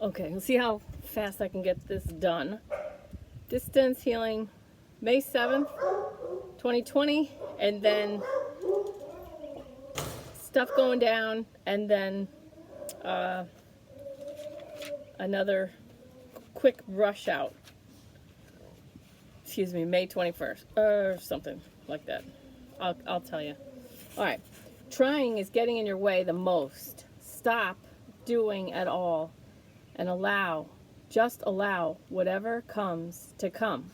Okay, let's see how fast I can get this done. Distance healing, May 7th, 2020, and then stuff going down, and then another quick rush out. Excuse me, May 21st, or something like that. I'll tell you. All right. Trying is getting in your way the most. Stop doing at all and just allow whatever comes to come.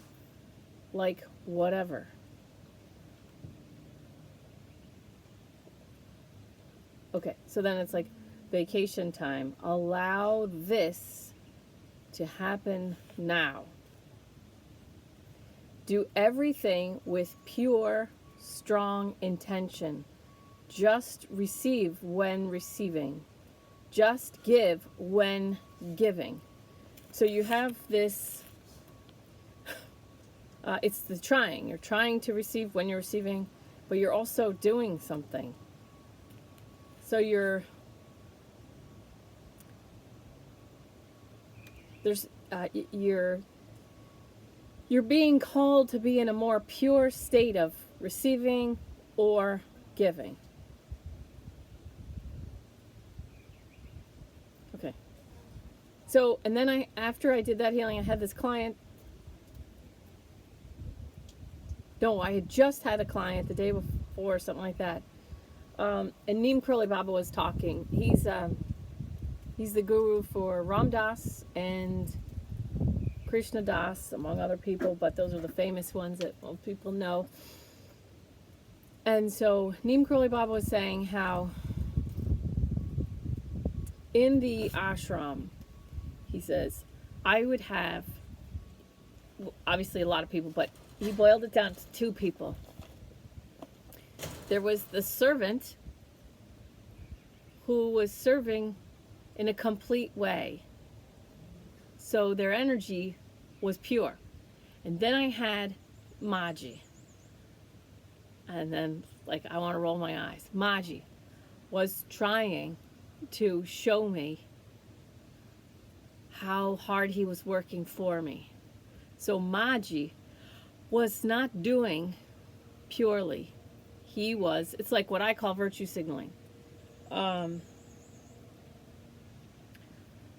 Like whatever. Okay, so then it's like vacation time. Allow this to happen now. Do everything with pure, strong intention. Just receive when receiving. Just give when giving. So you have this, it's the trying. You're trying to receive when you're receiving, but you're also doing something. So you're being called to be in a more pure state of receiving or giving. Okay. So, and then after I did that healing, I had this client. No, I had just had a client the day before, something like that. And Neem Karoli Baba was talking. He's the guru for Ram Dass and Krishna Das, among other people, but those are the famous ones that most people know. And so Neem Karoli Baba was saying how in the ashram, he says, I would have, obviously a lot of people, but he boiled it down to two people. There was the servant who was serving in a complete way. So their energy was pure. And then I had Maji. And then, like, I want to roll my eyes. Maji was trying to show me how hard he was working for me. So Maji was not doing purely. It's like what I call virtue signaling. So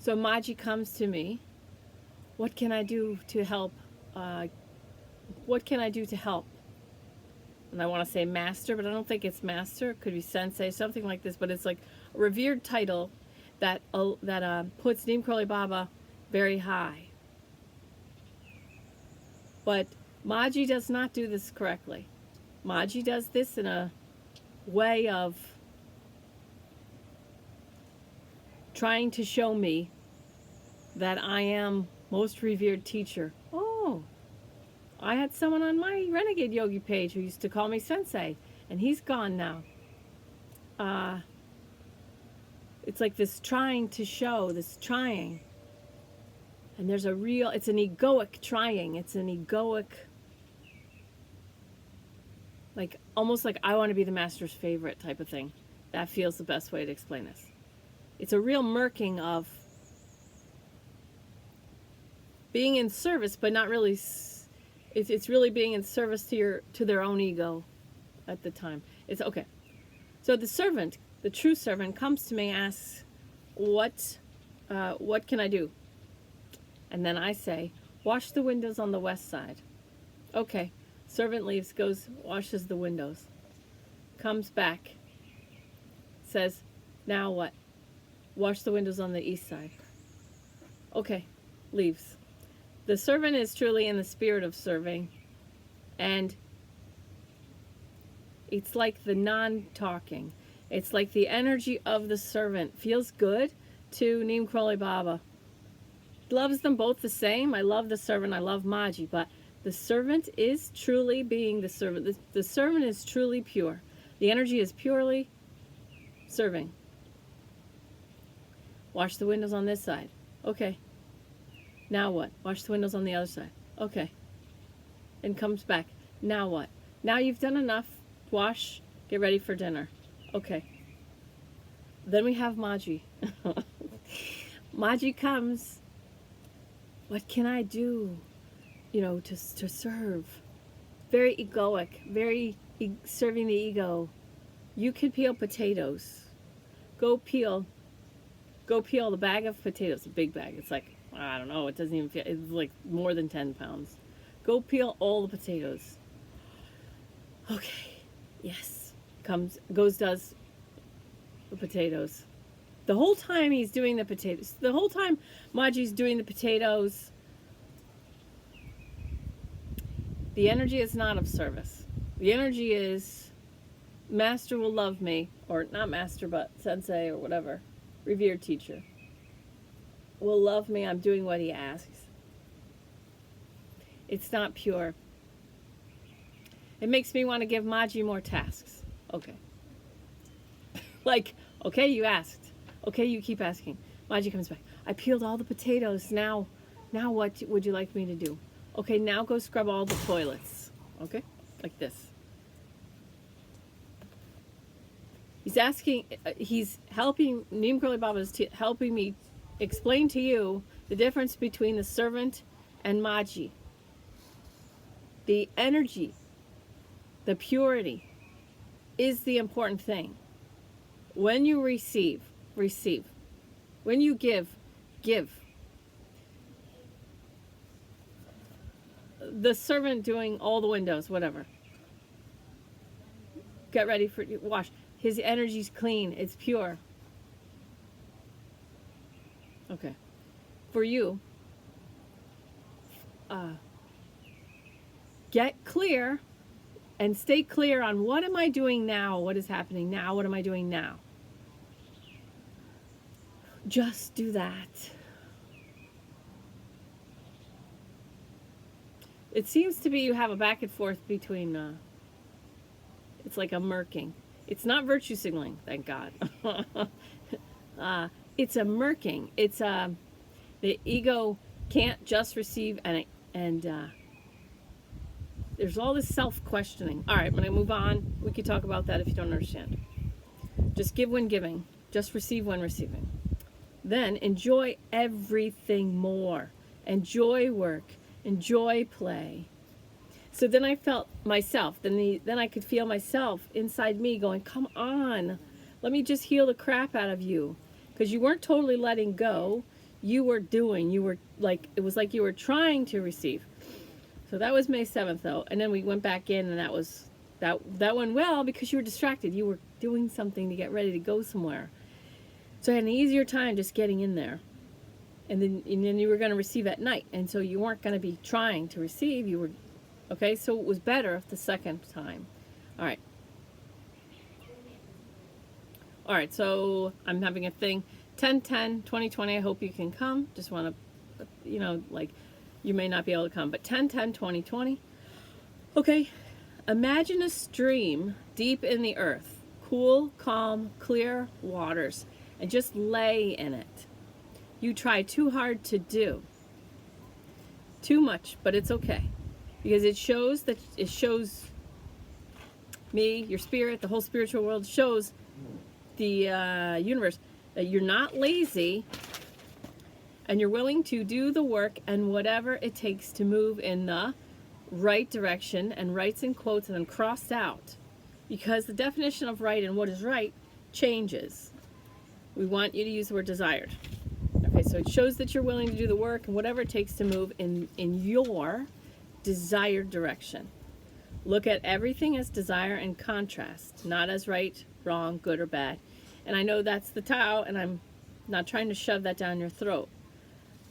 Maji comes to me. What can I do to help? What can I do to help? And I want to say master, but I don't think it's master. It could be sensei, something like this. But it's like a revered title that puts Neem Karoli Baba very high. But Maji does not do this correctly. Maji does this in a way of trying to show me that I am most revered teacher. Oh, I had someone on my Renegade Yogi page who used to call me sensei, and he's gone now. It's like this trying to show, this trying. And there's it's an egoic trying. It's an egoic, like, almost like I want to be the master's favorite type of thing. That feels the best way to explain this. It's a real murking of being in service, but not really. It's really being in service to their own ego at the time. It's okay. So the servant, the true servant, comes to me and asks, what can I do? And then I say, wash the windows on the west side. Okay. Servant leaves, goes, washes the windows. Comes back. Says, now what? Wash the windows on the east side. Okay. Leaves. The servant is truly in the spirit of serving. And it's like the non-talking. It's like the energy of the servant feels good to Neem Karoli Baba. Loves them both the same. I love the servant. I love Maji. But the servant is truly being the servant. The servant is truly pure. The energy is purely serving. Wash the windows on this side. Okay. Now what? Wash the windows on the other side. Okay. And comes back. Now what? Now you've done enough. Wash. Get ready for dinner. Okay. Then we have Maji. Maji comes. What can I do? To serve. Very egoic, very serving the ego. You can peel potatoes. Go peel the bag of potatoes, a big bag. It's like, I don't know, it doesn't even feel, it's like more than 10 pounds. Go peel all the potatoes. Okay, yes. Does the potatoes. The whole time he's doing the potatoes, the whole time Maji's doing the potatoes, the energy is not of service. The energy is, Master will love me, or not Master, but Sensei or whatever, revered teacher, will love me. I'm doing what he asks. It's not pure. It makes me want to give Maji more tasks. Okay. Like, okay, you asked. Okay, you keep asking. Maji comes back. I peeled all the potatoes. Now what would you like me to do? Okay, now go scrub all the toilets. Okay? Like this. He's asking, he's helping, Neem Karoli Baba is helping me explain to you the difference between the servant and Maji. The energy, the purity is the important thing. When you receive. When you give. The servant doing all the windows, whatever. Get ready for wash. His energy's clean. It's pure. Okay. For you, get clear and stay clear on what am I doing now? What is happening now? What am I doing now? Just do that. It seems to be you have a back and forth between, it's like a murking. It's not virtue signaling, thank God. It's a murking. It's the ego can't just receive, and there's all this self-questioning. All right, I'm going to move on. We could talk about that if you don't understand. Just give when giving. Just receive when receiving. Then enjoy everything more. Enjoy work. Enjoy play. So then I felt myself. Then I could feel myself inside me going, come on. Let me just heal the crap out of you. Because you weren't totally letting go. You were doing. You were like, it was like you were trying to receive. So that was May 7th, though. And then we went back in, and that went well because you were distracted. You were doing something to get ready to go somewhere. So I had an easier time just getting in there. And then you were going to receive at night. And so you weren't going to be trying to receive. You were, okay? So it was better the second time. All right. All right, so I'm having a thing. 10/10/2020, I hope you can come. Just want to, like, you may not be able to come. But 10/10/2020. Okay, imagine a stream deep in the earth. Cool, calm, clear waters. And just lay in it. You try too hard to do. Too much, but it's okay. Because it shows me, your spirit, the whole spiritual world shows the universe that you're not lazy and you're willing to do the work and whatever it takes to move in the right direction, and right's in quotes and then crossed out, because the definition of right and what is right changes. We want you to use the word desired. Okay, so it shows that you're willing to do the work and whatever it takes to move in your desired direction. Look at everything as desire and contrast, not as right, wrong, good, or bad. And I know that's the Tao, and I'm not trying to shove that down your throat.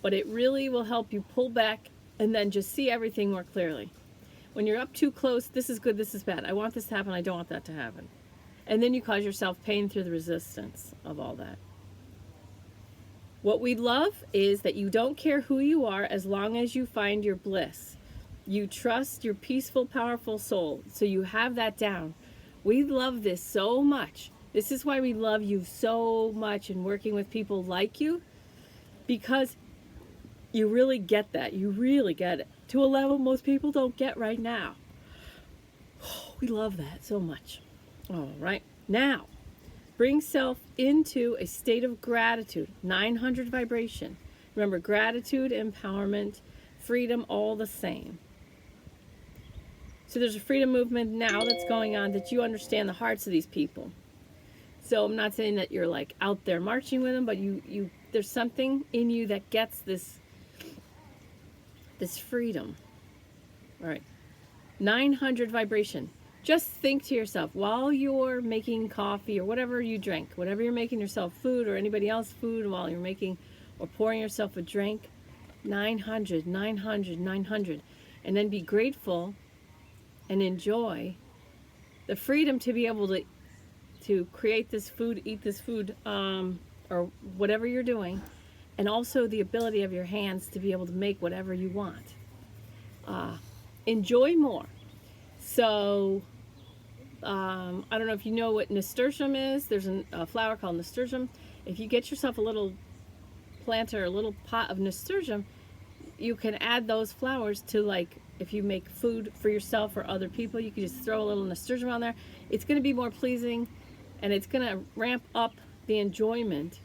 But it really will help you pull back and then just see everything more clearly. When you're up too close, this is good, this is bad. I want this to happen, I don't want that to happen. And then you cause yourself pain through the resistance of all that. What we love is that you don't care who you are as long as you find your bliss. You trust your peaceful, powerful soul. So you have that down. We love this so much. This is why we love you so much and working with people like you, because you really get that. You really get it to a level most people don't get right now. We love that so much. All right. Now, Bring self into a state of gratitude. 900 vibration. Remember, gratitude, empowerment, freedom, all the same. So there's a freedom movement now that's going on that you understand the hearts of these people. So I'm not saying that you're like out there marching with them, but you there's something in you that gets this freedom. All right. 900 vibration. Just think to yourself while you're making coffee or whatever you drink, whatever you're making yourself food or anybody else food while you're making or pouring yourself a drink, 900, 900, 900. And then be grateful and enjoy the freedom to be able to create this food, eat this food, or whatever you're doing, and also the ability of your hands to be able to make whatever you want. Enjoy more. So, I don't know if you know what nasturtium is. There's a flower called nasturtium. If you get yourself a little plant or a little pot of nasturtium, you can add those flowers to, like, if you make food for yourself or other people, you can just throw a little nasturtium on there. It's going to be more pleasing, and it's going to ramp up the enjoyment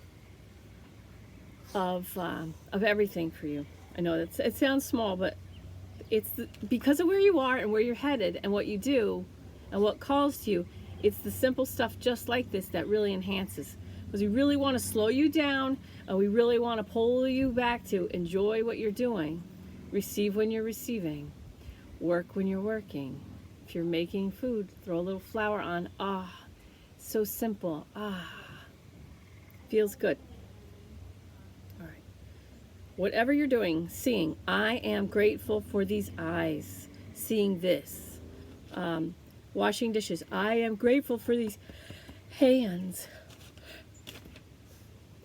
of everything for you. I know it sounds small, but it's because of where you are and where you're headed and what you do and what calls to you. It's the simple stuff just like this that really enhances. Because we really want to slow you down, and we really want to pull you back to enjoy what you're doing, receive when you're receiving, work when you're working. If you're making food, throw a little flour on. So simple. Feels good. All right. Whatever you're doing, seeing, I am grateful for these eyes, seeing this. Washing dishes, I am grateful for these hands.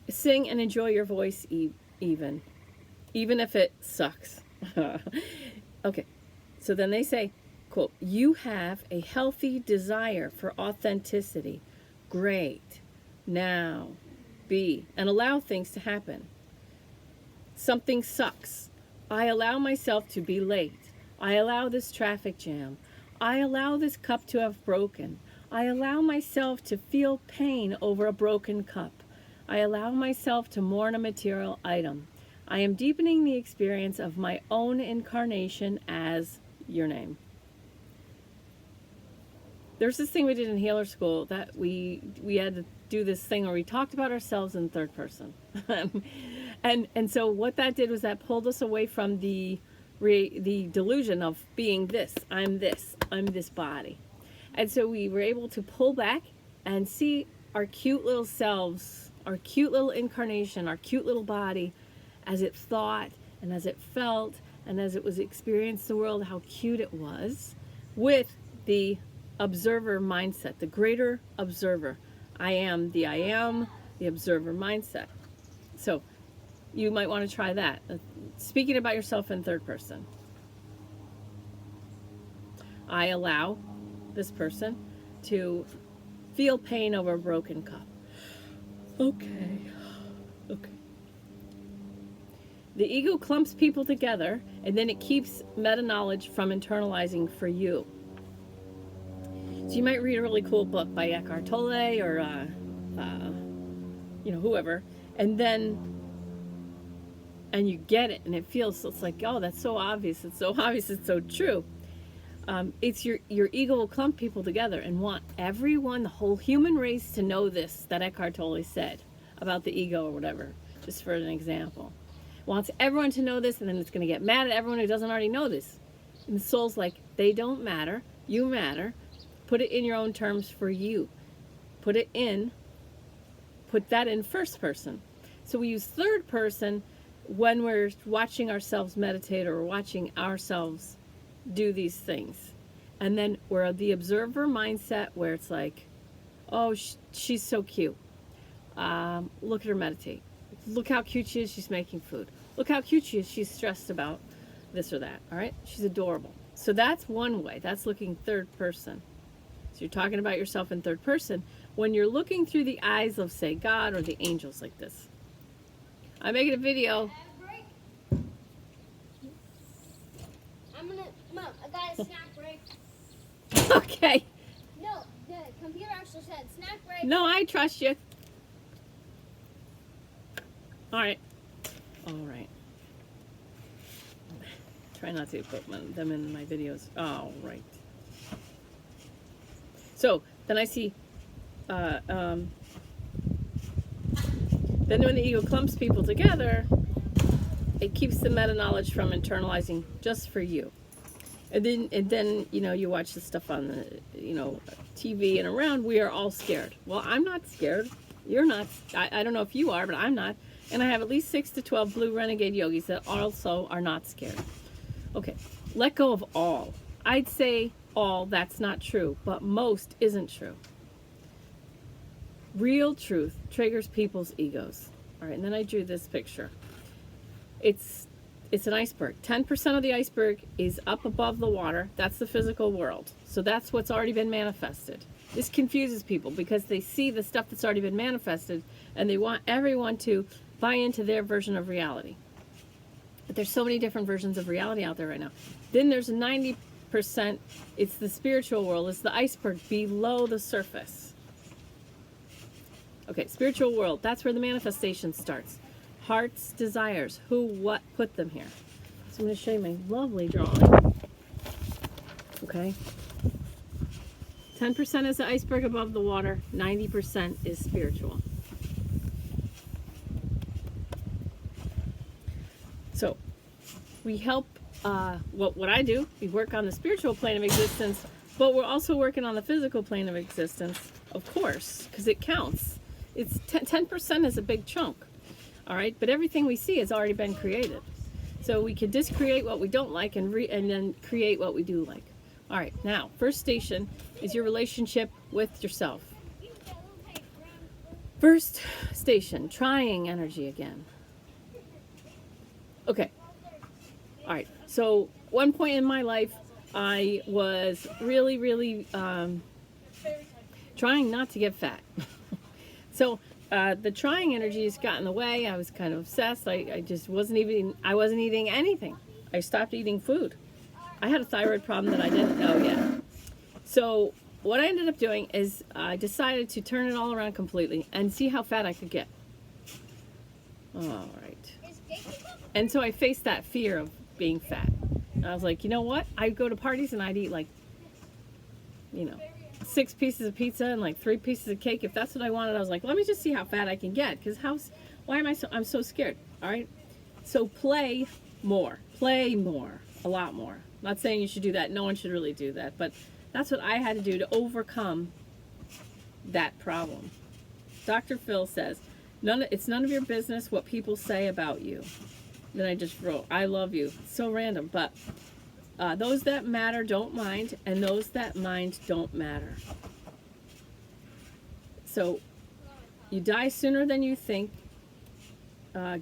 Sing and enjoy your voice even if it sucks. Okay, so then they say, quote, you have a healthy desire for authenticity. Great. Now, be, and allow things to happen. Something sucks. I allow myself to be late. I allow this traffic jam. I allow this cup to have broken. I allow myself to feel pain over a broken cup. I allow myself to mourn a material item. I am deepening the experience of my own incarnation as your name. There's this thing we did in healer school that we had to do this thing where we talked about ourselves in third person. and so what that did was that pulled us away from the delusion of being this, I'm this body. And so we were able to pull back and see our cute little selves, our cute little incarnation, our cute little body as it thought and as it felt and as it was experienced the world, how cute it was, with the observer mindset, the greater observer. I am the observer mindset. So you might want to try that. Speaking about yourself in third person. I allow this person to feel pain over a broken cup. Okay. The ego clumps people together, and then it keeps meta-knowledge from internalizing for you. So you might read a really cool book by Eckhart Tolle or, whoever, and you get it, and it's like, oh, that's so obvious. It's so obvious. It's so true. It's your ego will clump people together and want everyone, the whole human race, to know this that Eckhart Tolle said about the ego or whatever, just for an example. Wants everyone to know this, and then it's going to get mad at everyone who doesn't already know this. And the soul's like, they don't matter. You matter. Put it in your own terms for you. Put that in first person. So we use third person when we're watching ourselves meditate or watching ourselves do these things. And then we're the observer mindset where it's like, oh, she's so cute. Look at her meditate. Look how cute she is. She's making food. Look how cute she is. She's stressed about this or that. All right. She's adorable. So that's one way. That's looking third person. So you're talking about yourself in third person when you're looking through the eyes of, say, God or the angels like this. I'm making a video. Mom, I got a snack break. Okay. No, The computer actually said snack break. No, I trust you. All right. All right. Try not to put them in my videos. All right. So then I see, then when the ego clumps people together, it keeps the meta knowledge from internalizing just for you. And then you know, you watch the stuff on the, you know, TV and around. We are all scared. Well, I'm not scared. You're not. I don't know if you are, but I'm not. And I have at least 6 to 12 blue renegade yogis that also are not scared. Okay, let go of all. I'd say all, that's not true, but most isn't true. Real truth triggers people's egos. All right, and then I drew this picture. It's an iceberg. 10% of the iceberg is up above the water. That's the physical world. So that's what's already been manifested. This confuses people because they see the stuff that's already been manifested and they want everyone to buy into their version of reality. But there's so many different versions of reality out there right now. Then there's 90%, it's the spiritual world, it's the iceberg below the surface. Okay, spiritual world, that's where the manifestation starts. Heart's desires, who, what put them here. So I'm going to show you my lovely drawing. Okay. 10% is the iceberg above the water, 90% is spiritual. So we help, what I do, we work on the spiritual plane of existence, but we're also working on the physical plane of existence, of course, because it counts. It's 10% is a big chunk. All right, but everything we see has already been created. So we can discreate what we don't like and then create what we do like. All right, now, first station is your relationship with yourself. First station, trying energy again. Okay, all right, so one point in my life, I was really trying not to get fat. So the trying energies got in the way. I was kind of obsessed. I just wasn't eating anything. I stopped eating food. I had a thyroid problem that I didn't know yet. So what I ended up doing is I decided to turn it all around completely and see how fat I could get. All right. And so I faced that fear of being fat. And I was like, you know what? I'd go to parties and I'd eat like, you know, 6 pieces of pizza and like 3 pieces of cake. If that's what I wanted, I was like, let me just see how fat I can get. Because I'm so scared. All right. So play more, a lot more. I'm not saying you should do that. No one should really do that. But that's what I had to do to overcome that problem. Dr. Phil says, it's none of your business what people say about you. Then I just wrote, I love you. It's so random, but those that matter don't mind, and those that mind don't matter. So you die sooner than you think.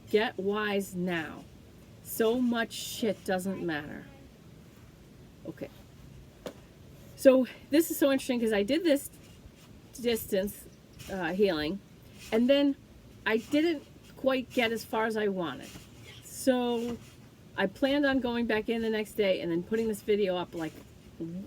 Get wise now. So much shit doesn't matter. Okay. So this is so interesting because I did this distance healing, and then I didn't quite get as far as I wanted. So I planned on going back in the next day and then putting this video up like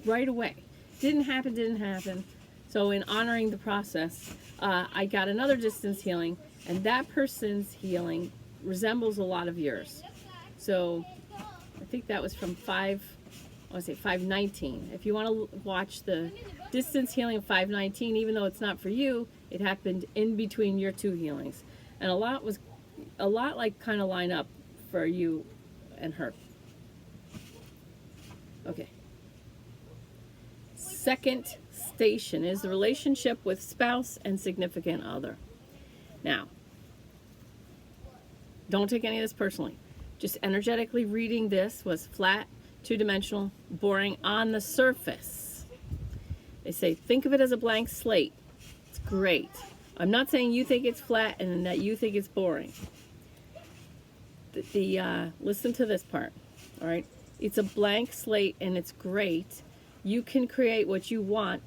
right away. Didn't happen. So in honoring the process, I got another distance healing, and that person's healing resembles a lot of yours. So I think that was from 519. If you want to watch the distance healing of 519, even though it's not for you, it happened in between your 2 healings. And a lot like kind of line up for you and her. Okay. Second station is the relationship with spouse and significant other. Now, don't take any of this personally. Just energetically reading this was flat, 2-dimensional, boring on the surface. They say, think of it as a blank slate. It's great. I'm not saying you think it's flat and that you think it's boring. Listen to this part, all right? It's a blank slate and it's great. You can create what you want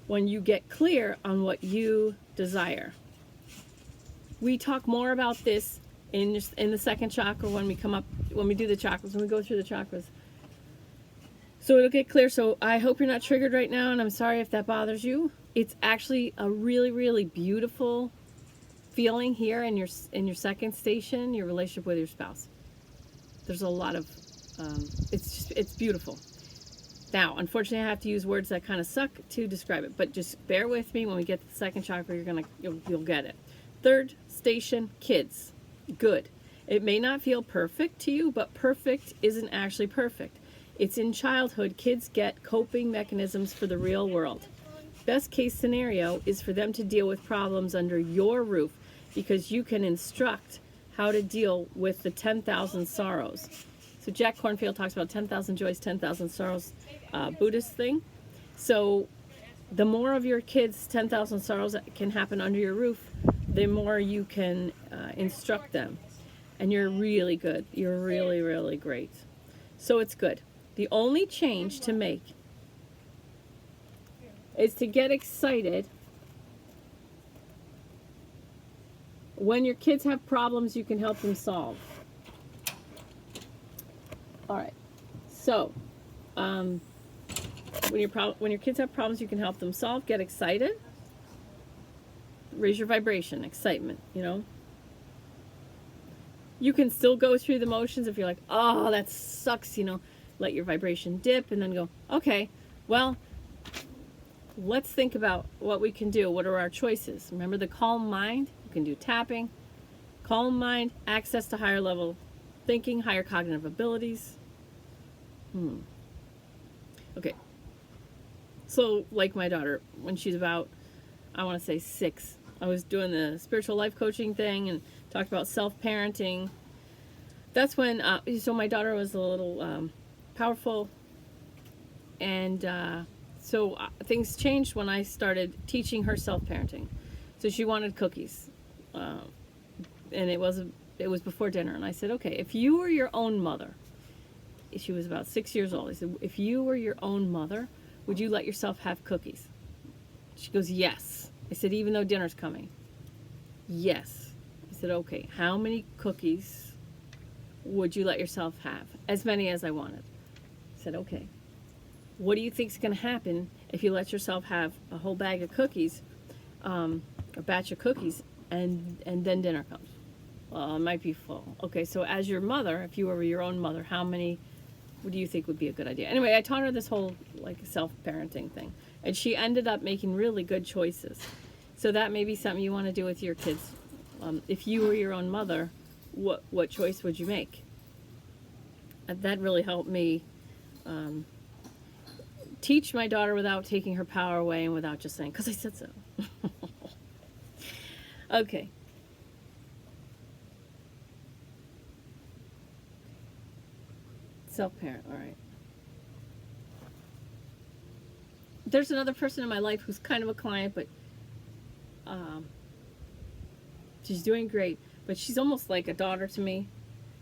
when you get clear on what you desire. We talk more about this in the second chakra when we do the chakras, when we go through the chakras. So it'll get clear. So I hope you're not triggered right now, and I'm sorry if that bothers you. it's actually a really, really beautiful feeling here in your second station, your relationship with your spouse. There's a lot of it's beautiful. Now, unfortunately, I have to use words that kind of suck to describe it, but just bear with me. When we get to the second chakra, you'll get it. Third station, kids. Good. It may not feel perfect to you, but perfect isn't actually perfect. It's in childhood, kids get coping mechanisms for the real world. Best case scenario is for them to deal with problems under your roof, because you can instruct how to deal with the 10,000 sorrows. So Jack Kornfield talks about 10,000 joys, 10,000 sorrows, Buddhist thing. So the more of your kids' 10,000 sorrows that can happen under your roof, the more you can instruct them. And you're really good. You're really, really great. So it's good. The only change to make is to get excited when your kids have problems you can help them solve. All right. So, when your kids have problems you can help them solve, get excited. Raise your vibration, excitement, you know. You can still go through the motions if you're like, oh, that sucks, you know. Let your vibration dip and then go, okay, well, let's think about what we can do. What are our choices? Remember the calm mind? You can do tapping. Calm mind, access to higher level thinking, higher cognitive abilities. Okay. So, like my daughter, when she's about, I want to say 6, I was doing the spiritual life coaching thing and talked about self-parenting. That's when, so my daughter was a little powerful, and so things changed when I started teaching her self-parenting. So she wanted cookies, and it was before dinner, and I said, okay, if you were your own mother, she was about 6 years old, I said, if you were your own mother, would you let yourself have cookies? She goes, yes. I said, even though dinner's coming? Yes. I said, okay, how many cookies would you let yourself have? As many as I wanted. I said, okay. What do you think's going to happen if you let yourself have a whole bag of cookies, a batch of cookies, and then dinner comes? Well, it might be full. Okay, so as your mother, if you were your own mother, how many what do you think would be a good idea? Anyway, I taught her this whole like self-parenting thing, and she ended up making really good choices. So that may be something you want to do with your kids. If you were your own mother, what choice would you make? That really helped me teach my daughter without taking her power away and without just saying, because I said so. Okay. Self-parent, all right. There's another person in my life who's kind of a client, but she's doing great. But she's almost like a daughter to me.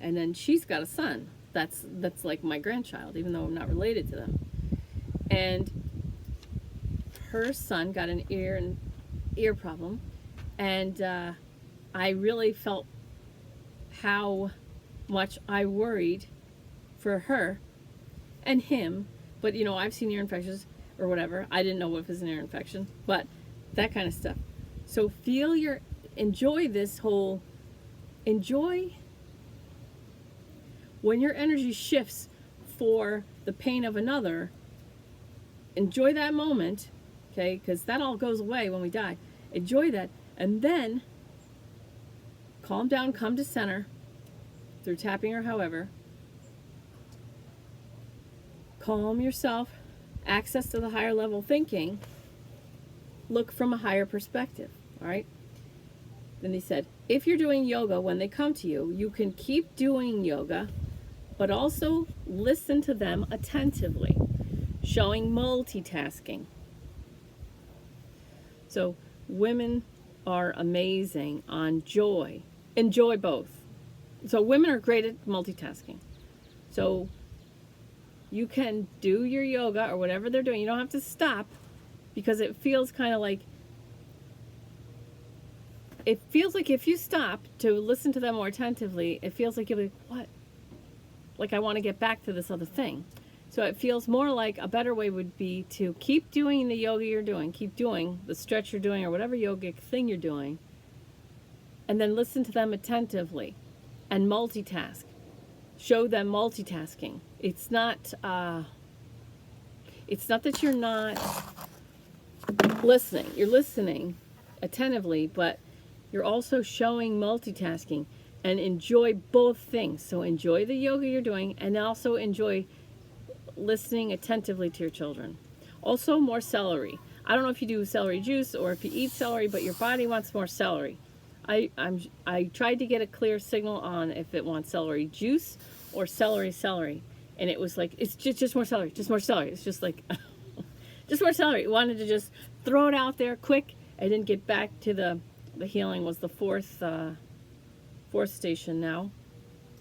And then she's got a son that's like my grandchild, even though I'm not related to them. And her son got an ear problem, and I really felt how much I worried for her and him. But you know, I've seen ear infections or whatever. I didn't know if it was an ear infection, but that kind of stuff. So enjoy this whole, enjoy when your energy shifts for the pain of another. Enjoy that moment, okay? Because that all goes away when we die. Enjoy that, and then calm down, come to center through tapping or however. Calm yourself, access to the higher level thinking, look from a higher perspective, all right? Then he said, if you're doing yoga, when they come to you, you can keep doing yoga, but also listen to them attentively, showing multitasking. So women are amazing on joy. Enjoy both. So women are great at multitasking. So you can do your yoga or whatever they're doing. You don't have to stop, because it feels kind of like, it feels like if you stop to listen to them more attentively, it feels like you'll be, what? Like, I want to get back to this other thing. So it feels more like a better way would be to keep doing the yoga you're doing, keep doing the stretch you're doing or whatever yogic thing you're doing, and then listen to them attentively and multitask. Show them multitasking. It's not that you're not listening. You're listening attentively, but you're also showing multitasking, and enjoy both things. So enjoy the yoga you're doing and also enjoy listening attentively to your children. Also, more celery. I don't know if you do celery juice or if you eat celery, but your body wants more celery. I tried to get a clear signal on if it wants celery juice or celery, and it was like, it's just more celery, just more celery. It's just like, just more celery. It wanted to just throw it out there quick. I didn't get back to the healing was the fourth station now.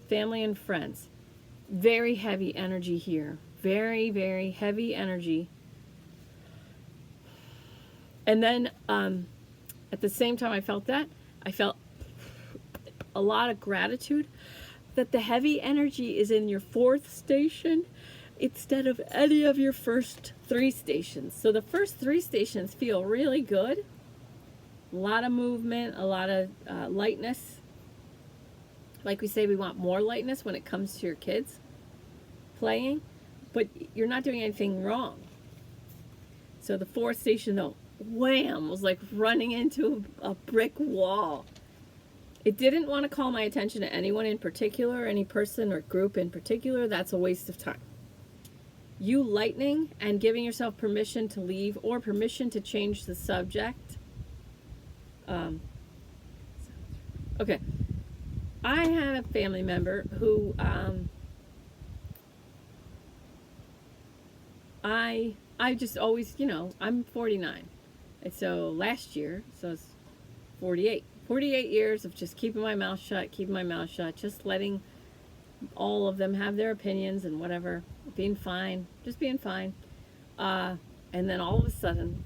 Family and friends. Very heavy energy here. Very, very heavy energy. And then at the same time I felt that, I felt a lot of gratitude that the heavy energy is in your fourth station instead of any of your first three stations. So the first three stations feel really good. A lot of movement, a lot of lightness. Like we say, we want more lightness when it comes to your kids playing, but you're not doing anything wrong. So the fourth station, though, wham, was like running into a brick wall. It didn't want to call my attention to anyone in particular, any person or group in particular. That's a waste of time. You lightening and giving yourself permission to leave or permission to change the subject. Okay. I had a family member who I just always, I'm 49. And so last year, so it's 48. 48 years of just keeping my mouth shut, just letting all of them have their opinions and whatever, being fine, just being fine. And then all of a sudden,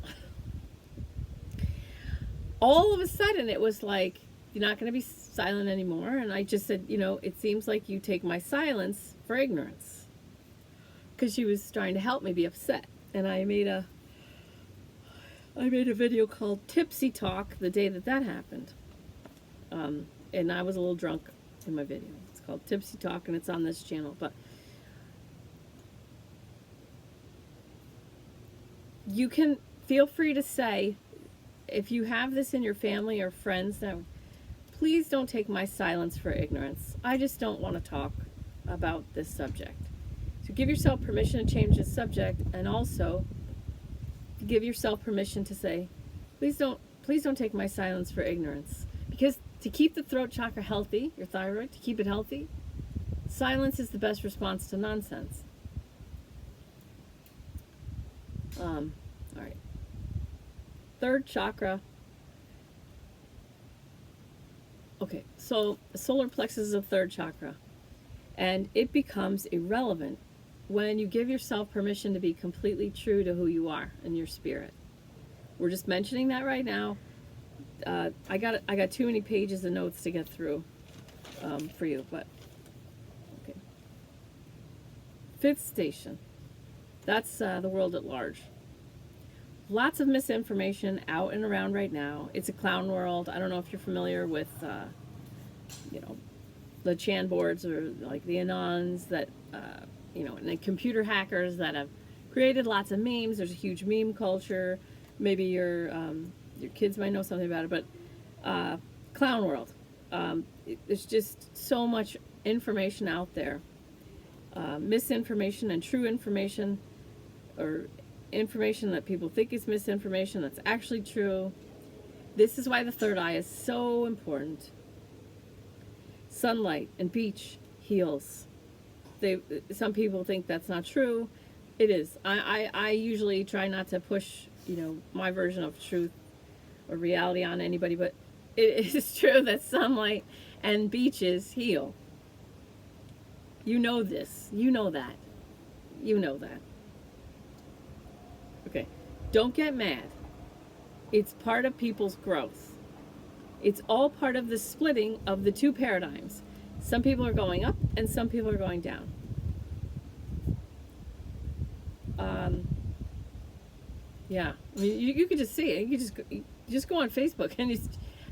it was like, you're not going to be silent anymore. And I just said, it seems like you take my silence for ignorance. Because she was trying to help me be upset. And I made a video called Tipsy Talk the day that happened. And I was a little drunk in my video. It's called Tipsy Talk, and it's on this channel. But you can feel free to say, if you have this in your family or friends, that please don't take my silence for ignorance. I just don't want to talk about this subject. So give yourself permission to change the subject, and also give yourself permission to say, please don't take my silence for ignorance. Because to keep the throat chakra healthy, your thyroid, to keep it healthy, silence is the best response to nonsense. All right. Third chakra. Okay, so the solar plexus is a third chakra, and it becomes irrelevant when you give yourself permission to be completely true to who you are and your spirit. We're just mentioning that right now. I got too many pages of notes to get through for you, but okay. Fifth station. That's the world at large. Lots of misinformation out and around right now. It's a clown world. I don't know if you're familiar with, the Chan boards or like the Anons that, and the computer hackers that have created lots of memes. There's a huge meme culture. Maybe your kids might know something about it, but clown world. There's just so much information out there. Misinformation and true information, or information that people think is misinformation that's actually true. This is why the third eye is so important. Sunlight and beach heals. Some people think that's not true. It is. I usually try not to push, my version of truth or reality on anybody, but it is true that sunlight and beaches heal. You know this. You know that. You know that. Okay. Don't get mad. It's part of people's growth. It's all part of the splitting of the two paradigms. Some people are going up and some people are going down. Yeah, I mean, you could just see it. You just go on Facebook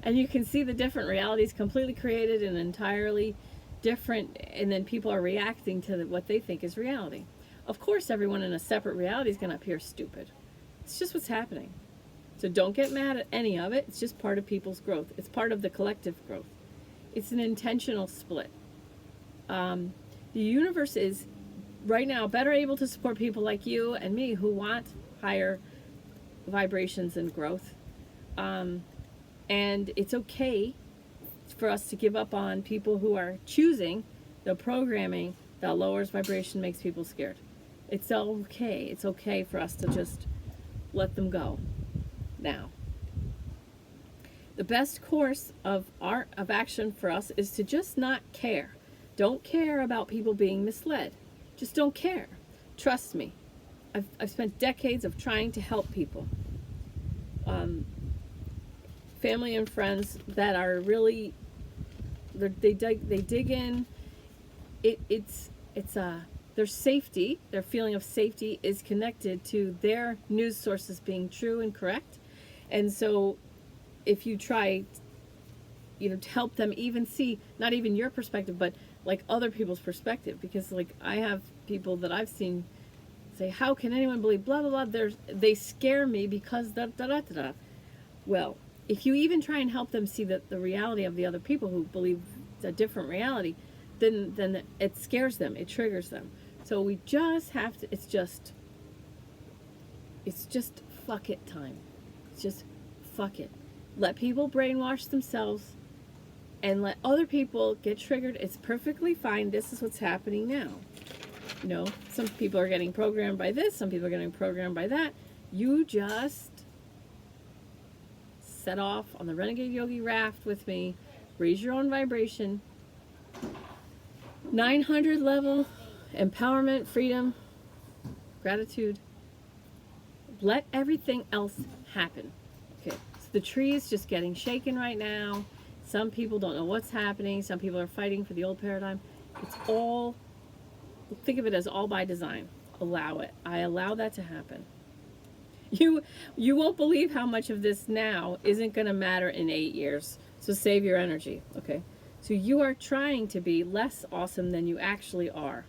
and you can see the different realities completely created and entirely different, and then people are reacting to what they think is reality. Of course, everyone in a separate reality is going to appear stupid. It's just what's happening. So don't get mad at any of it. It's just part of people's growth. It's part of the collective growth. It's an intentional split. The universe is right now better able to support people like you and me who want higher vibrations and growth. And it's okay for us to give up on people who are choosing the programming that lowers vibration, makes people scared. It's okay. It's okay for us to just let them go now. The best course of action for us is to just not care. Don't care about people being misled. Just don't care. Trust me. I've spent decades of trying to help people. Family and friends that are really, they dig in. It's their safety, their feeling of safety is connected to their news sources being true and correct. And so if you try, to help them even see, not even your perspective, but like other people's perspective, because like I have people that I've seen say, how can anyone believe blah, blah, blah, they scare me because da, da, da, da, da. Well, if you even try and help them see the reality of the other people who believe a different reality, then it scares them, it triggers them. So we just have to, it's just fuck it time. It's just fuck it. Let people brainwash themselves and let other people get triggered. It's perfectly fine. This is what's happening now. Some people are getting programmed by this, some people are getting programmed by that. You just set off on the Renegade Yogi raft with me, raise your own vibration, 900 level, empowerment, freedom, gratitude. Let everything else happen. Okay, so the tree is just getting shaken right now. Some people don't know what's happening. Some people are fighting for the old paradigm. It's all, think of it as all by design. Allow it. I allow that to happen. You won't believe how much of this now isn't going to matter in 8 years. So save your energy, okay? So you are trying to be less awesome than you actually are.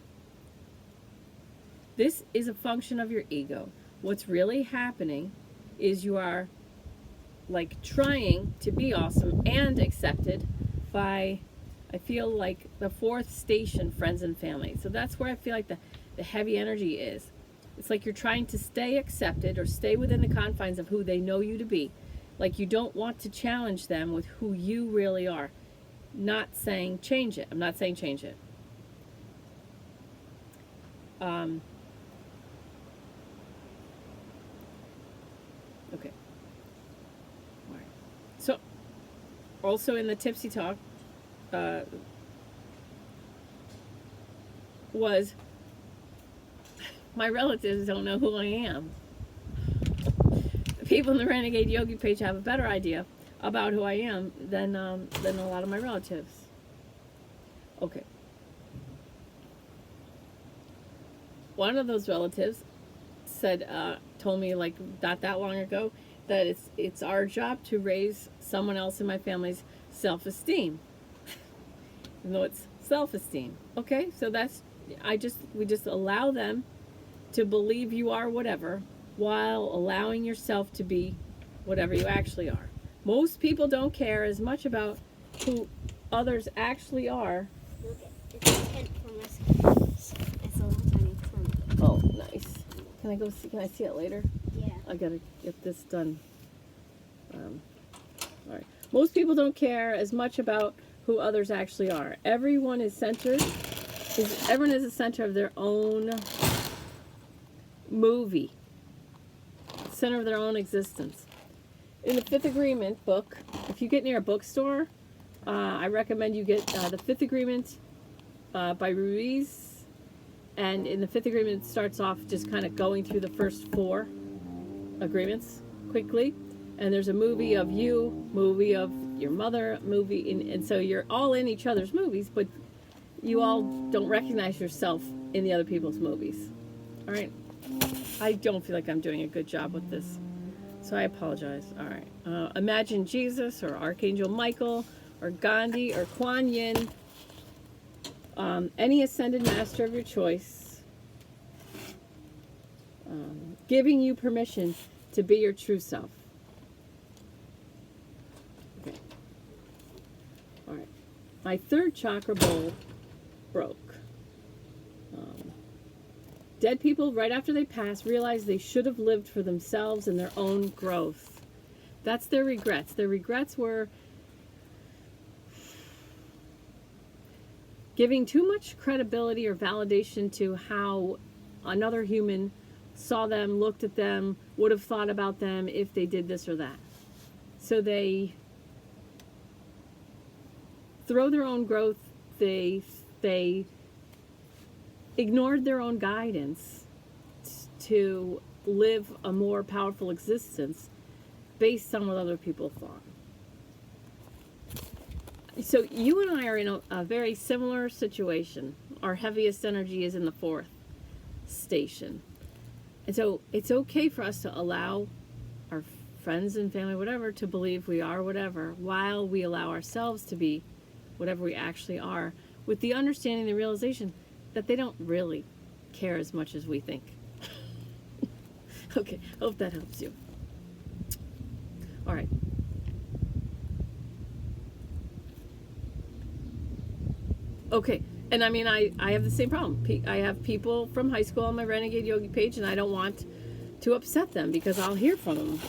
This is a function of your ego. What's really happening is you are like trying to be awesome and accepted by, I feel like, the fourth station, friends and family. So that's where I feel like the heavy energy is. It's like you're trying to stay accepted or stay within the confines of who they know you to be. Like you don't want to challenge them with who you really are. Not saying change it. I'm not saying change it. Okay. All right. So, also in the Tipsy Talk, was my relatives don't know who I am. The people in the Renegade Yogi page have a better idea about who I am than a lot of my relatives. Okay. One of those relatives said, told me like not that long ago that it's our job to raise someone else in my family's self-esteem. Even though it's self-esteem. Okay, so we just allow them to believe you are whatever while allowing yourself to be whatever you actually are. Most people don't care as much about who others actually are. Look, it's a tent for mosquitoes. It's a little tiny tent. Oh, nice. Can I see it later? Yeah. I gotta get this done. All right. Most people don't care as much about who others actually are. Everyone is everyone is the center of their own movie, center of their own existence. In the Fifth Agreement book, if you get near a bookstore, I recommend you get the Fifth Agreement by Ruiz. And in the Fifth Agreement, it starts off just kind of going through the first 4 agreements quickly. And there's a movie of you, movie of your mother, movie, and so you're all in each other's movies, but you all don't recognize yourself in the other people's movies. All right. I don't feel like I'm doing a good job with this. So I apologize. All right. Imagine Jesus or Archangel Michael or Gandhi or Kuan Yin, any ascended master of your choice, giving you permission to be your true self. Okay. All right. My third chakra bowl broke. Dead people, right after they pass, realize they should have lived for themselves and their own growth. That's their regrets. Their regrets were giving too much credibility or validation to how another human saw them, looked at them, would have thought about them if they did this or that. So they throw their own growth, they ignored their own guidance to live a more powerful existence based on what other people thought. So you and I are in a very similar situation. Our heaviest energy is in the fourth station. And so it's okay for us to allow our friends and family, whatever, to believe we are whatever, while we allow ourselves to be whatever we actually are, with the understanding, the realization that they don't really care as much as we think. Okay, hope that helps you. All right. Okay, and I mean, I have the same problem. I have people from high school on my Renegade Yogi page, and I don't want to upset them because I'll hear from them.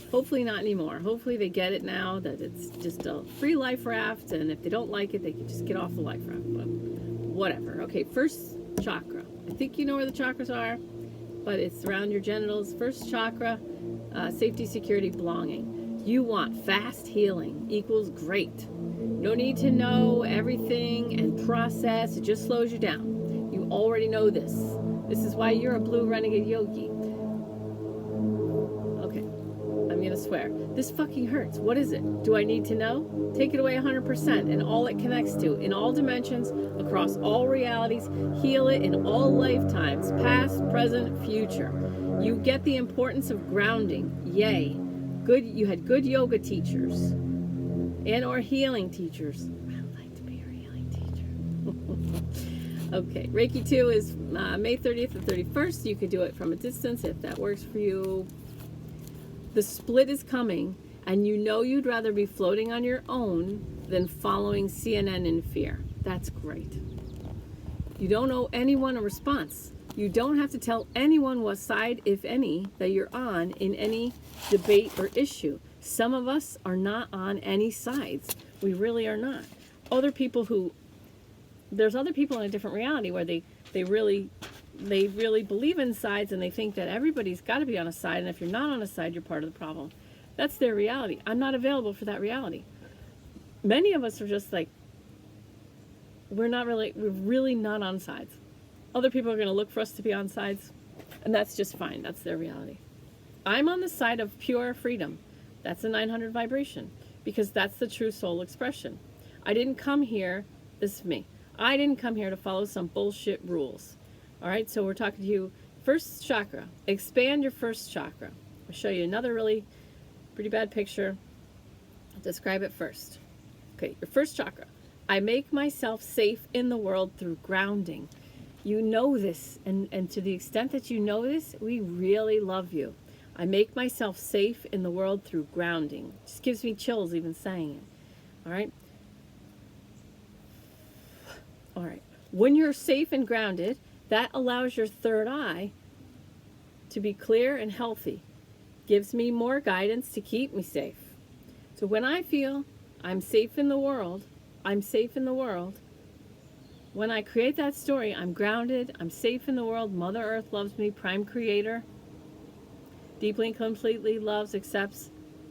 Hopefully not anymore. Hopefully they get it now that it's just a free life raft, and if they don't like it, they can just get off the life raft. But whatever. Okay, first chakra. I think you know where the chakras are, but it's around your genitals. First chakra, safety, security, belonging. You want fast healing equals great. No need to know everything and process. It just slows you down. You already know this. This is why you're a blue Renegade Yogi. Okay, I'm gonna swear. This fucking hurts. What is it? Do I need to know? Take it away 100% and all it connects to, in all dimensions, across all realities. Heal it in all lifetimes, past, present, future. You get the importance of grounding. Yay. Good. You had good yoga teachers and or healing teachers. I would like to be your healing teacher. Okay, Reiki 2 is May 30th and 31st. You could do it from a distance if that works for you. The split is coming, and you know you'd rather be floating on your own than following CNN in fear. That's great. You don't owe anyone a response. You don't have to tell anyone what side, if any, that you're on in any debate or issue. Some of us are not on any sides. We really are not. There's other people in a different reality where they really believe in sides, and they think that everybody's got to be on a side, and if you're not on a side, you're part of the problem. That's their reality. I'm not available for that reality. Many of us are just like, we're really not on sides. Other people are going to look for us to be on sides, and that's just fine. That's their reality. I'm on the side of pure freedom. That's a 900 vibration, because that's the true soul expression. I didn't come here, this is me, I didn't come here to follow some bullshit rules. All right, so we're talking to you. First chakra, expand your first chakra. I'll show you another really pretty bad picture. I'll describe it first. Okay, your first chakra. I make myself safe in the world through grounding. You know this, and to the extent that you know this, we really love you. I make myself safe in the world through grounding. It just gives me chills even saying it. All right? All right. When you're safe and grounded, that allows your third eye to be clear and healthy. Gives me more guidance to keep me safe. So when I feel I'm safe in the world, I'm safe in the world. When I create that story, I'm grounded, I'm safe in the world, Mother Earth loves me, Prime Creator, deeply and completely loves, accepts,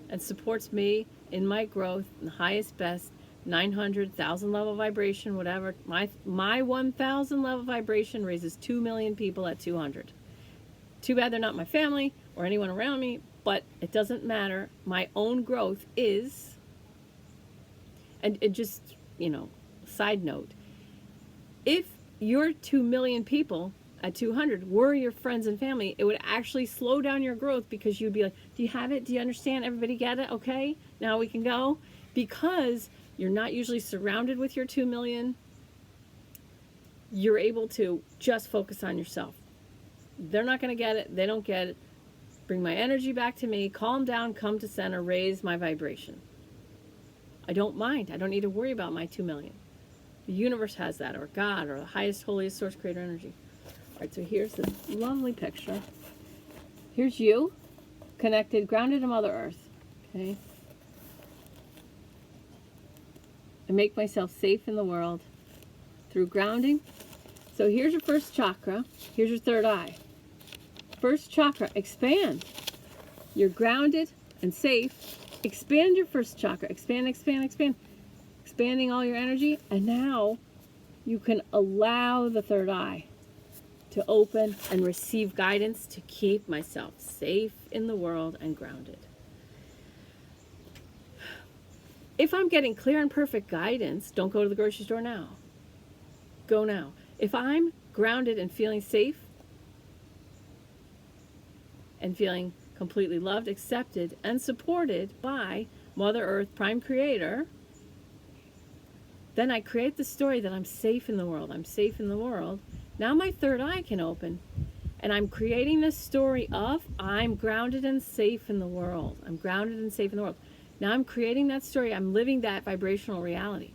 and supports me in my growth, in the highest, best, 900,000 level vibration, whatever. My 1,000 level vibration raises 2 million people at 200. Too bad they're not my family or anyone around me, but it doesn't matter. My own growth is, and it just, side note, if you're 2 million people at 200 were your friends and family, it would actually slow down your growth, because you'd be like, do you have it? Do you understand? Everybody get it? Okay, now we can go. Because you're not usually surrounded with your 2 million, you're able to just focus on yourself. They're not going to get it. They don't get it. Bring my energy back to me, calm down, come to center, raise my vibration. I don't mind. I don't need to worry about my 2 million. The universe has that, or God, or the highest, holiest source creator energy. All right, so here's this lovely picture. Here's you, connected, grounded to Mother Earth. Okay. I make myself safe in the world through grounding. So here's your first chakra. Here's your third eye. First chakra, expand. You're grounded and safe. Expand your first chakra. Expand, expand, expand. Expanding all your energy. And now you can allow the third eye to open and receive guidance to keep myself safe in the world and grounded. If I'm getting clear and perfect guidance, don't go to the grocery store now. Go now. If I'm grounded and feeling safe and feeling completely loved, accepted, and supported by Mother Earth, Prime Creator, then I create the story that I'm safe in the world. I'm safe in the world. Now my third eye can open, and I'm creating this story of I'm grounded and safe in the world. I'm grounded and safe in the world. Now I'm creating that story. I'm living that vibrational reality.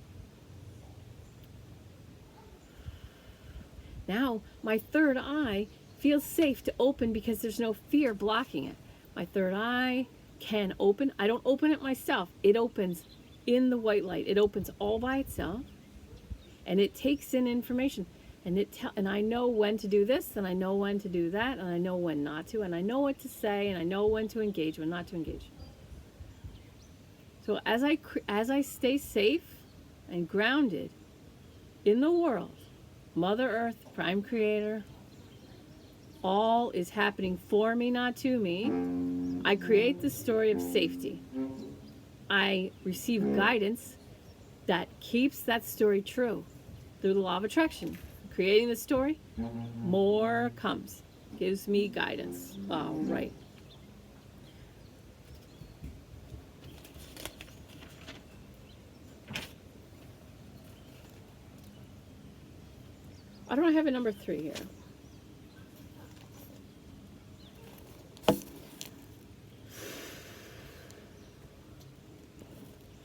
Now my third eye feels safe to open because there's no fear blocking it. My third eye can open. I don't open it myself. It opens in the white light. It opens all by itself, and it takes in information. And I know when to do this, and I know when to do that, and I know when not to, and I know what to say, and I know when to engage, when not to engage. So as I stay safe and grounded in the world, Mother Earth, Prime Creator, all is happening for me, not to me. I create the story of safety. I receive guidance that keeps that story true through the law of attraction. Creating the story, more comes. Gives me guidance. All right. I don't have a number 3 here.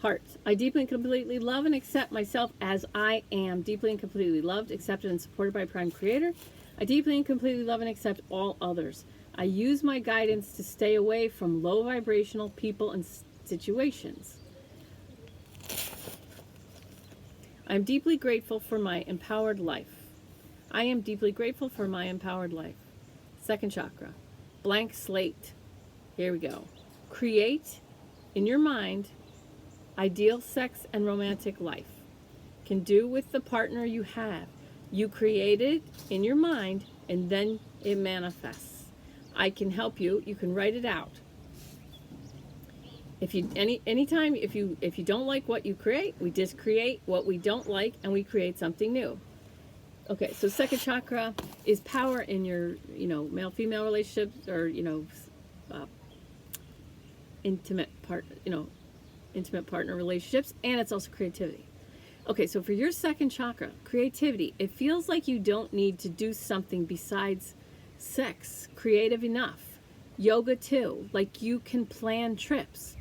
Heart. I deeply and completely love and accept myself as I am. Deeply and completely loved, accepted, and supported by Prime Creator. I deeply and completely love and accept all others. I use my guidance to stay away from low vibrational people and situations. I am deeply grateful for my empowered life. I am deeply grateful for my empowered life. Second chakra. Blank slate. Here we go. Create in your mind ideal sex and romantic life. Can do with the partner you have. You create it in your mind, and then it manifests. I can help you. You can write it out. If you anytime if you don't like what you create, we just create what we don't like, and we create something new. Okay, so second chakra is power in your male-female relationships, or intimate partner relationships, and it's also creativity. Okay, so for your second chakra, creativity, it feels like you don't need to do something besides sex, creative enough. Yoga too, like you can plan trips.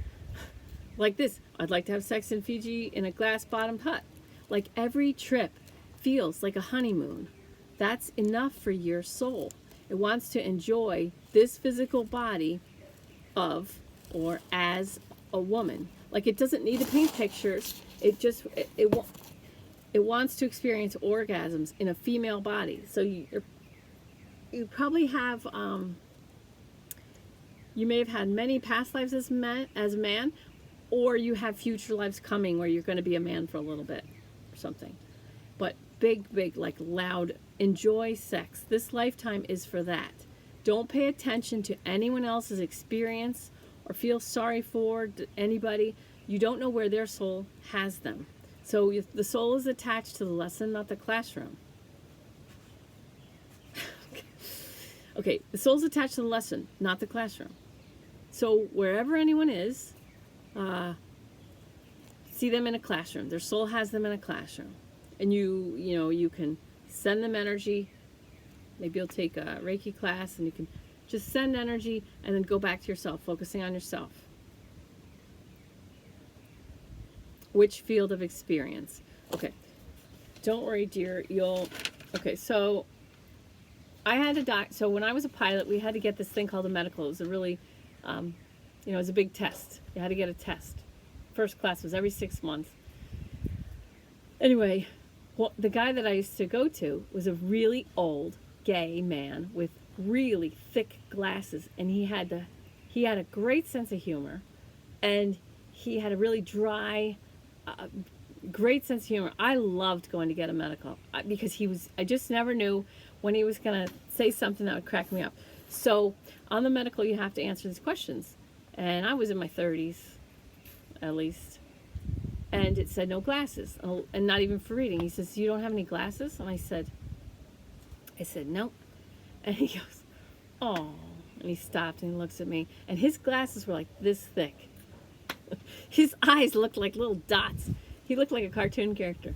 Like this, I'd like to have sex in Fiji in a glass-bottomed hut. Like every trip feels like a honeymoon. That's enough for your soul. It wants to enjoy this physical body of or as a woman. Like it doesn't need to paint pictures. It wants to experience orgasms in a female body. So you probably have you may have had many past lives as a man, or you have future lives coming where you're going to be a man for a little bit or something. But big, like loud, enjoy sex. This lifetime is for that. Don't pay attention to anyone else's experience or feel sorry for anybody. You don't know where their soul has them. So the soul is attached to the lesson, not the classroom. Okay. Okay, the soul's attached to the lesson, not the classroom. So wherever anyone is, see them in a classroom. Their soul has them in a classroom. And you can send them energy. Maybe you'll take a Reiki class and you can just send energy and then go back to yourself, focusing on yourself. Which field of experience? Okay. Don't worry, dear. Okay, so I had so when I was a pilot, we had to get this thing called a medical. It was a really, it was a big test. You had to get a test. First class was every 6 months. Anyway, the guy that I used to go to was a really old gay man with really thick glasses, and he had a great sense of humor, and he had a really dry, great sense of humor. I loved going to get a medical because I just never knew when he was going to say something that would crack me up. So on the medical, you have to answer these questions. And I was in my 30s, at least. And it said no glasses, and not even for reading. He says, "You don't have any glasses?" And I said, "No." And he goes, "Oh." And he stopped and he looks at me. And his glasses were like this thick. His eyes looked like little dots. He looked like a cartoon character.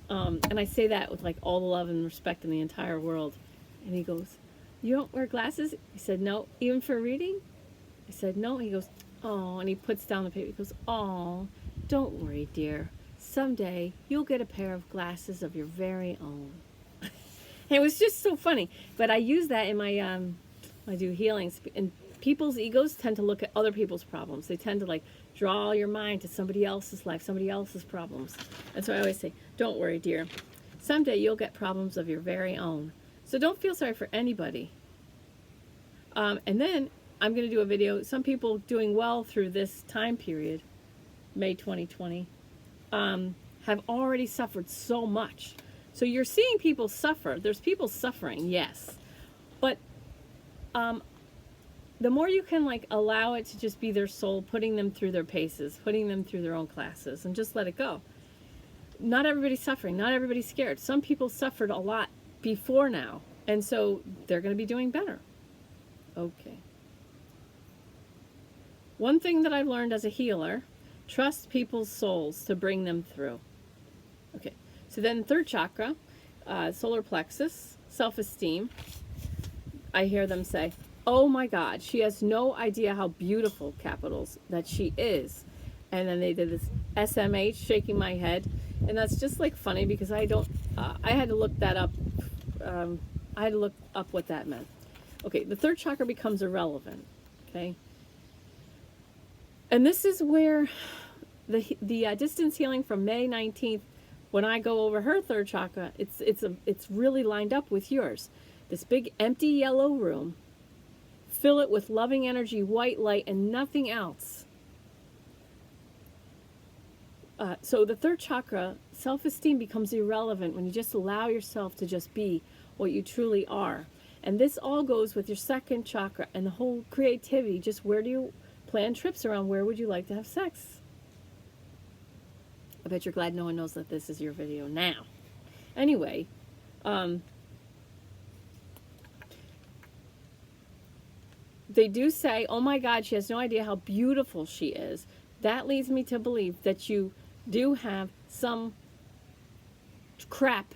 And I say that with like all the love and respect in the entire world. And he goes, "You don't wear glasses?" He said, "No." "Even for reading?" I said, "No." He goes, "Oh." And he puts down the paper. He goes, "Oh, don't worry, dear. Someday you'll get a pair of glasses of your very own." And it was just so funny. But I use that in my, I do healings. And people's egos tend to look at other people's problems. They tend to like draw your mind to somebody else's life, somebody else's problems. And so I always say, "Don't worry, dear. Someday you'll get problems of your very own. So don't feel sorry for anybody." And then I'm going to do a video. Some people doing well through this time period, May 2020, have already suffered so much. So you're seeing people suffer. There's people suffering, yes. But the more you can like allow it to just be their soul, putting them through their paces, putting them through their own classes, and just let it go. Not everybody's suffering. Not everybody's scared. Some people suffered a lot before now, and so they're going to be doing better. Okay. One thing that I've learned as a healer, trust people's souls to bring them through. Okay. So then third chakra, solar plexus, self-esteem. I hear them say, "Oh my God, she has no idea how beautiful," capitals, "that she is." And then they did this SMH, shaking my head. And that's just like funny because I had to look that up. I had to look up what that meant. Okay, the third chakra becomes irrelevant. Okay. And this is where the distance healing from May 19th, when I go over her third chakra, it's really lined up with yours. This big empty yellow room, fill it with loving energy, white light, and nothing else. So the third chakra, self-esteem, becomes irrelevant when you just allow yourself to just be what you truly are. And this all goes with your second chakra and the whole creativity. Just where do you plan trips around? Where would you like to have sex? I bet you're glad no one knows that this is your video now. Anyway, they do say, "Oh my God, she has no idea how beautiful she is." That leads me to believe that you do have some crap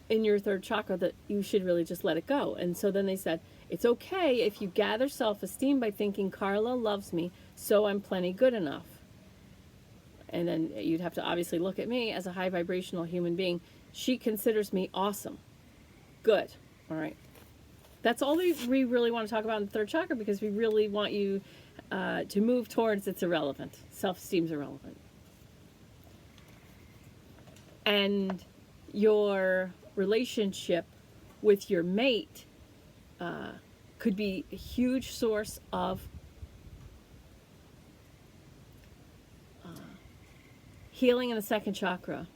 in your third chakra that you should really just let it go. And so then they said, it's okay if you gather self-esteem by thinking, "Carla loves me, so I'm plenty good enough." And then you'd have to obviously look at me as a high vibrational human being. "She considers me awesome." Good. All right. That's all we really want to talk about in the third chakra, because we really want you to move towards it's irrelevant. Self-esteem's irrelevant. And your relationship with your mate could be a huge source of healing in the second chakra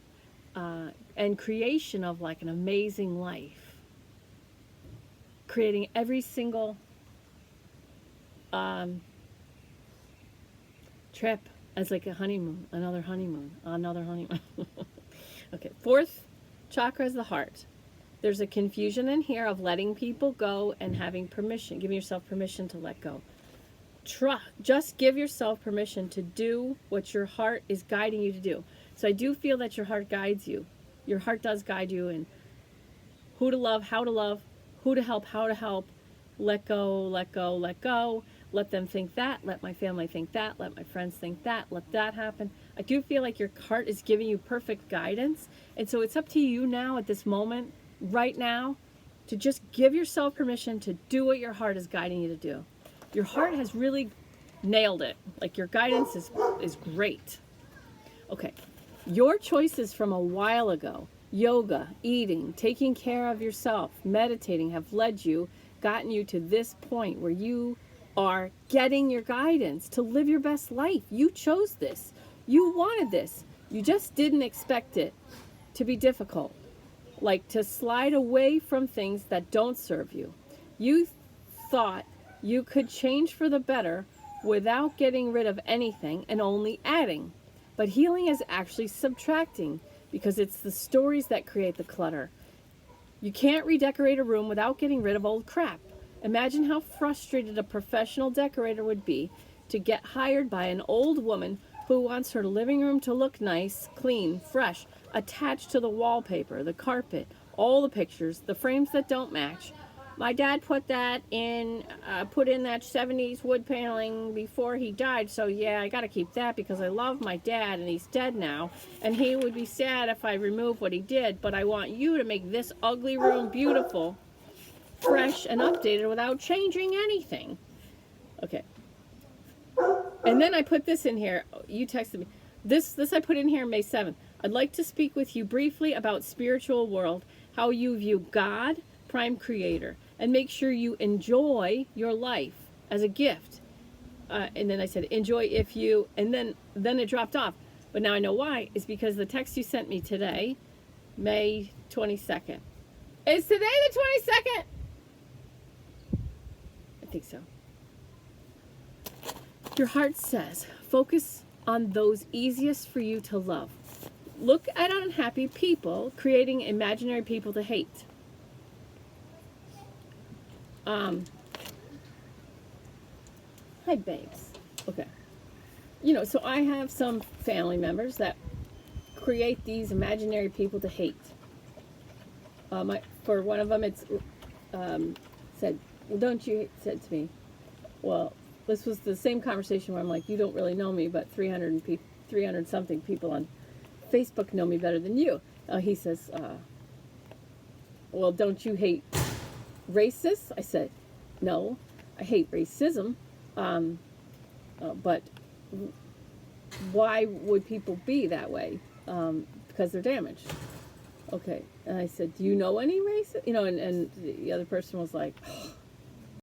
and creation of like an amazing life. Creating every single trip as like a honeymoon, another honeymoon, another honeymoon. Okay, fourth chakra is the heart. There's a confusion in here of letting people go and having permission, giving yourself permission to let go. Just give yourself permission to do what your heart is guiding you to do. So I do feel that your heart guides you. Your heart does guide you in who to love, who to help, how to help. Let go, let go, let go. Let them think that. Let my family think that. Let my friends think that. Let that happen. I do feel like your heart is giving you perfect guidance. And so it's up to you now at this moment, right now, to just give yourself permission to do what your heart is guiding you to do. Your heart has really nailed it. Like your guidance is great. Okay. Your choices from a while ago, yoga, eating, taking care of yourself, meditating, have gotten you to this point where you are getting your guidance to live your best life. You chose this. You wanted this. You just didn't expect it to be difficult. Like to slide away from things that don't serve you. You thought you could change for the better without getting rid of anything and only adding. But healing is actually subtracting because it's the stories that create the clutter. You can't redecorate a room without getting rid of old crap. Imagine how frustrated a professional decorator would be to get hired by an old woman who wants her living room to look nice, clean, fresh, attached to the wallpaper, the carpet, all the pictures, the frames that don't match. My dad put in that 70s wood paneling before he died, so yeah, I gotta keep that because I love my dad and he's dead now, and he would be sad if I remove what he did, but I want you to make this ugly room beautiful, fresh, and updated without changing anything. Okay. And then I put this in here. You texted me. This I put in here May 7th. I'd like to speak with you briefly about spiritual world, how you view God, prime creator, and make sure you enjoy your life as a gift. And then I said, enjoy if you, and then it dropped off. But now I know why. It's because the text you sent me today, May 22nd. Is today the 22nd? I think so. Your heart says, focus on those easiest for you to love. Look at unhappy people creating imaginary people to hate. Hi, babes. Okay. So I have some family members that create these imaginary people to hate. For one of them, it's said, well, don't you, said to me, well, this was the same conversation where I'm like, you don't really know me, but 300 something people on Facebook know me better than you. He says, well, don't you hate racists? I said, no, I hate racism. But why would people be that way? Because they're damaged. Okay. And I said, do you know any racists? And the other person was like,